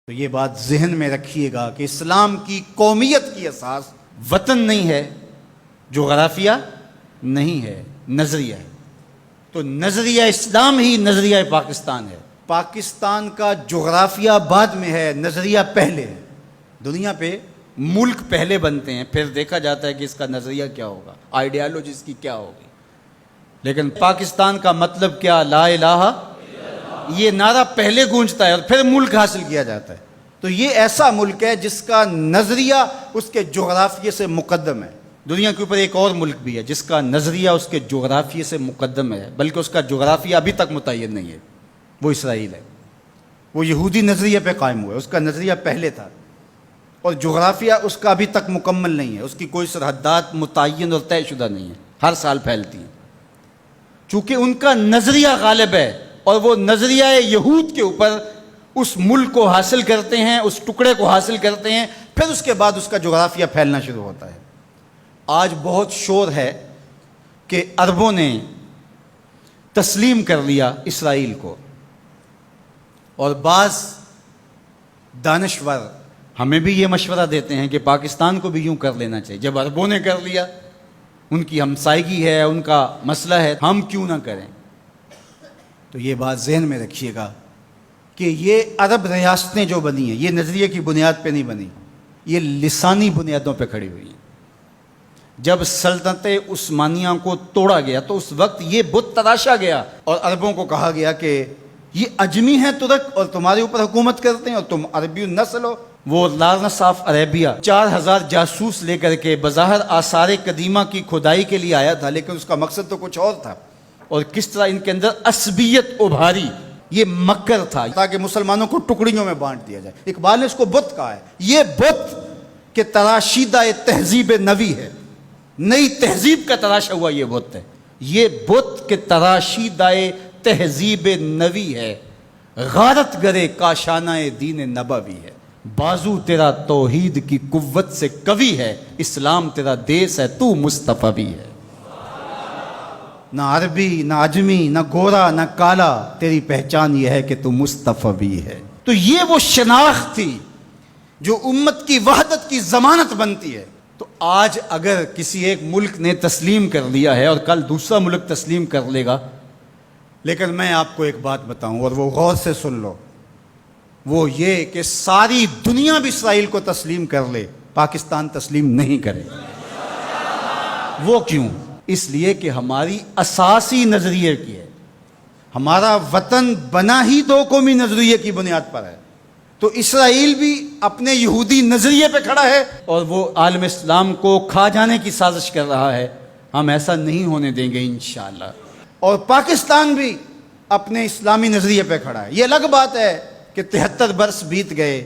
تو یہ بات ذہن میں رکھیے گا کہ اسلام کی قومیت کی اساس وطن نہیں ہے، جغرافیہ نہیں ہے، نظریہ ہے۔ تو نظریہ اسلام ہی نظریہ پاکستان ہے۔ پاکستان کا جغرافیہ بعد میں ہے، نظریہ پہلے ہے۔ دنیا پہ ملک پہلے بنتے ہیں، پھر دیکھا جاتا ہے کہ اس کا نظریہ کیا ہوگا، آئیڈیالوجی اس کی کیا ہوگی۔ لیکن پاکستان کا مطلب کیا؟ لا الہ، یہ نعرہ پہلے گونجتا ہے اور پھر ملک حاصل کیا جاتا ہے۔ تو یہ ایسا ملک ہے جس کا نظریہ اس کے جغرافیے سے مقدم ہے۔ دنیا کے اوپر ایک اور ملک بھی ہے جس کا نظریہ اس کے جغرافیے سے مقدم ہے، بلکہ اس کا جغرافیہ ابھی تک متعین نہیں ہے، وہ اسرائیل ہے۔ وہ یہودی نظریے پہ قائم ہوا ہے، اس کا نظریہ پہلے تھا، اور جغرافیہ اس کا ابھی تک مکمل نہیں ہے، اس کی کوئی سرحدات متعین اور طے شدہ نہیں ہے، ہر سال پھیلتی ہیں۔ چونکہ ان کا نظریہ غالب ہے اور وہ نظریہ یہود کے اوپر اس ملک کو حاصل کرتے ہیں، اس ٹکڑے کو حاصل کرتے ہیں، پھر اس کے بعد اس کا جغرافیہ پھیلنا شروع ہوتا ہے۔ آج بہت شور ہے کہ عربوں نے تسلیم کر لیا اسرائیل کو، اور بعض دانشور ہمیں بھی یہ مشورہ دیتے ہیں کہ پاکستان کو بھی یوں کر لینا چاہیے۔ جب عربوں نے کر لیا، ان کی ہمسائیگی ہے، ان کا مسئلہ ہے، ہم کیوں نہ کریں؟ تو یہ بات ذہن میں رکھیے گا کہ یہ عرب ریاستیں جو بنی ہیں، یہ نظریے کی بنیاد پہ نہیں بنی، یہ لسانی بنیادوں پہ کھڑی ہوئی ہیں۔ جب سلطنت عثمانیہ کو توڑا گیا تو اس وقت یہ بت تراشا گیا اور عربوں کو کہا گیا کہ یہ اجمی ہیں ترک اور تمہارے اوپر حکومت کرتے ہیں اور تم عربی النسل ہو۔ وہ لارنس آف عربیہ 4000 جاسوس لے کر کے بظاہر آثار قدیمہ کی کھدائی کے لیے آیا تھا، لیکن اس کا مقصد تو کچھ اور تھا، اور کس طرح ان کے اندر عصبیت ابھاری، یہ مکر تھا تاکہ مسلمانوں کو ٹکڑیوں میں بانٹ دیا جائے۔ اقبال نے اس کو بت کہا ہے۔ یہ بت کے تراشیدہ تہذیب نوی ہے، نئی تہذیب کا تراشا ہوا یہ بت ہے۔ یہ بت کے تراشیدہ تہذیب نوی ہے، غارت گرے کاشانہ دین نبوی ہے۔ بازو تیرا توحید کی قوت سے قوی ہے، اسلام تیرا دیس ہے، تو مصطفی ہے۔ نہ عربی، نہ اجمی، نہ گورا، نہ کالا، تیری پہچان یہ ہے کہ تو مصطفی ہے۔ تو یہ وہ شناخت تھی جو امت کی وحدت کی ضمانت بنتی ہے۔ تو آج اگر کسی ایک ملک نے تسلیم کر لیا ہے اور کل دوسرا ملک تسلیم کر لے گا، لیکن میں آپ کو ایک بات بتاؤں اور وہ غور سے سن لو، وہ یہ کہ ساری دنیا بھی اسرائیل کو تسلیم کر لے، پاکستان تسلیم نہیں کرے۔ وہ کیوں؟ اس لیے کہ ہماری اساسی نظریے کی ہے، ہمارا وطن بنا ہی دو قومی نظریے کی بنیاد پر ہے۔ تو اسرائیل بھی اپنے یہودی نظریے پہ کھڑا ہے اور وہ عالم اسلام کو کھا جانے کی سازش کر رہا ہے۔ ہم ایسا نہیں ہونے دیں گے انشاءاللہ۔ اور پاکستان بھی اپنے اسلامی نظریے پہ کھڑا ہے۔ یہ الگ بات ہے کہ 73 برس بیت گئے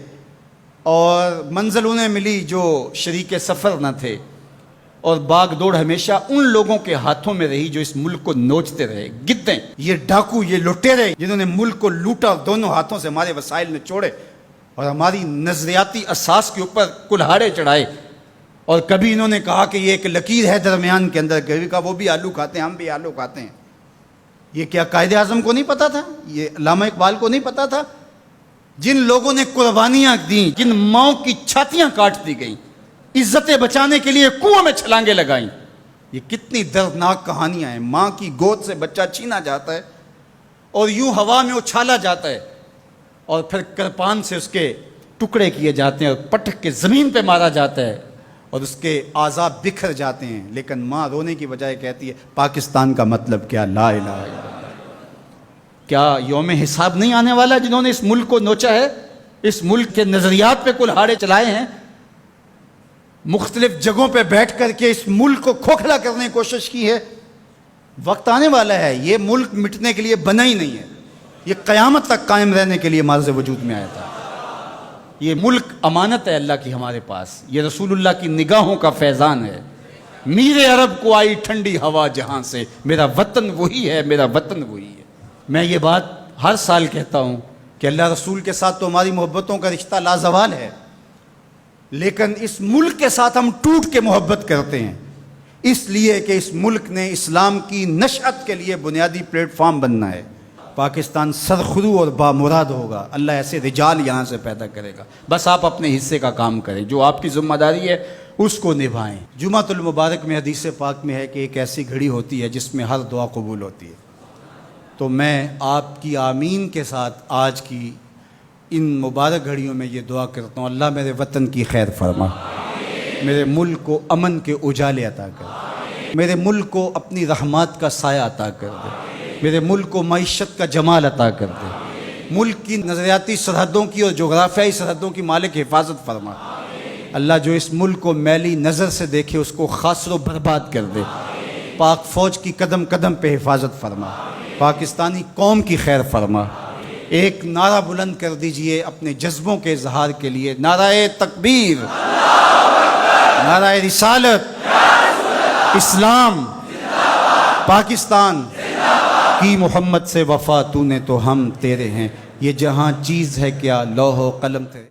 اور منزل انہیں ملی جو شریک سفر نہ تھے، اور باغ دوڑ ہمیشہ ان لوگوں کے ہاتھوں میں رہی جو اس ملک کو نوچتے رہے۔ گدیں، یہ ڈاکو، یہ لٹیرے جنہوں نے ملک کو لوٹا، دونوں ہاتھوں سے ہمارے وسائل میں چھوڑے اور ہماری نظریاتی اساس کے اوپر کلہاڑے چڑھائے۔ اور کبھی انہوں نے کہا کہ یہ ایک لکیر ہے درمیان کے اندر، کبھی کہا وہ بھی آلو کھاتے ہیں، ہم بھی آلو کھاتے ہیں۔ یہ کیا قائد اعظم کو نہیں پتا تھا؟ یہ علامہ اقبال کو نہیں پتا تھا؟ جن لوگوں نے قربانیاں دیں، جن ماؤں کی چھاتیاں کاٹ دی گئیں، عزتیں بچانے کے لیے کنویں میں چھلانگیں لگائیں، یہ کتنی دردناک کہانیاں ہیں۔ ماں کی گود سے بچہ چھینا جاتا ہے اور یوں ہوا میں اچھالا جاتا ہے، اور پھر کرپان سے اس کے ٹکڑے کیے جاتے ہیں اور پٹک کے زمین پہ مارا جاتا ہے اور اس کے اعضاء بکھر جاتے ہیں، لیکن ماں رونے کی بجائے کہتی ہے پاکستان کا مطلب کیا؟ لا الہ الا اللہ۔ کیا یوم حساب نہیں آنے والا جنہوں نے اس ملک کو نوچا ہے، اس ملک کے نظریات پہ کلہاڑے چلائے ہیں، مختلف جگہوں پہ بیٹھ کر کے اس ملک کو کھوکھلا کرنے کی کوشش کی ہے؟ وقت آنے والا ہے، یہ ملک مٹنے کے لیے بنا ہی نہیں ہے، یہ قیامت تک قائم رہنے کے لیے مارز وجود میں آیا تھا۔ یہ ملک امانت ہے اللہ کی ہمارے پاس، یہ رسول اللہ کی نگاہوں کا فیضان ہے۔ میرے عرب کو آئی ٹھنڈی ہوا جہاں سے، میرا وطن وہی ہے، میرا وطن وہی ہے۔ میں یہ بات ہر سال کہتا ہوں کہ اللہ رسول کے ساتھ تو ہماری محبتوں کا رشتہ لازوال ہے، لیکن اس ملک کے ساتھ ہم ٹوٹ کے محبت کرتے ہیں، اس لیے کہ اس ملک نے اسلام کی نشأت کے لیے بنیادی پلیٹ فارم بننا ہے۔ پاکستان سرخرو اور بامراد ہوگا، اللہ ایسے رجال یہاں سے پیدا کرے گا۔ بس آپ اپنے حصے کا کام کریں، جو آپ کی ذمہ داری ہے اس کو نبھائیں۔ جمعۃ المبارک میں حدیث پاک میں ہے کہ ایک ایسی گھڑی ہوتی ہے جس میں ہر دعا قبول ہوتی ہے۔ تو میں آپ کی آمین کے ساتھ آج کی ان مبارک گھڑیوں میں یہ دعا کرتا ہوں، اللہ میرے وطن کی خیر فرما، میرے ملک کو امن کے اجالے عطا کر، میرے ملک کو اپنی رحمات کا سایہ عطا کر دے، میرے ملک کو معیشت کا جمال عطا کر دے، ملک کی نظریاتی سرحدوں کی اور جغرافیائی سرحدوں کی مالک حفاظت فرما۔ اللہ جو اس ملک کو میلی نظر سے دیکھے اس کو خاصر و برباد کر دے۔ پاک فوج کی قدم قدم پہ حفاظت فرما، پاکستانی قوم کی خیر فرما۔ ایک نعرہ بلند کر دیجئے اپنے جذبوں کے اظہار کے لیے، نعرہ تکبیر، نعرہ رسالت، اسلام، پاکستان کی محمد سے وفا، تو نے تو ہم تیرے ہیں، یہ جہاں چیز ہے کیا لوح و قلم تیرے۔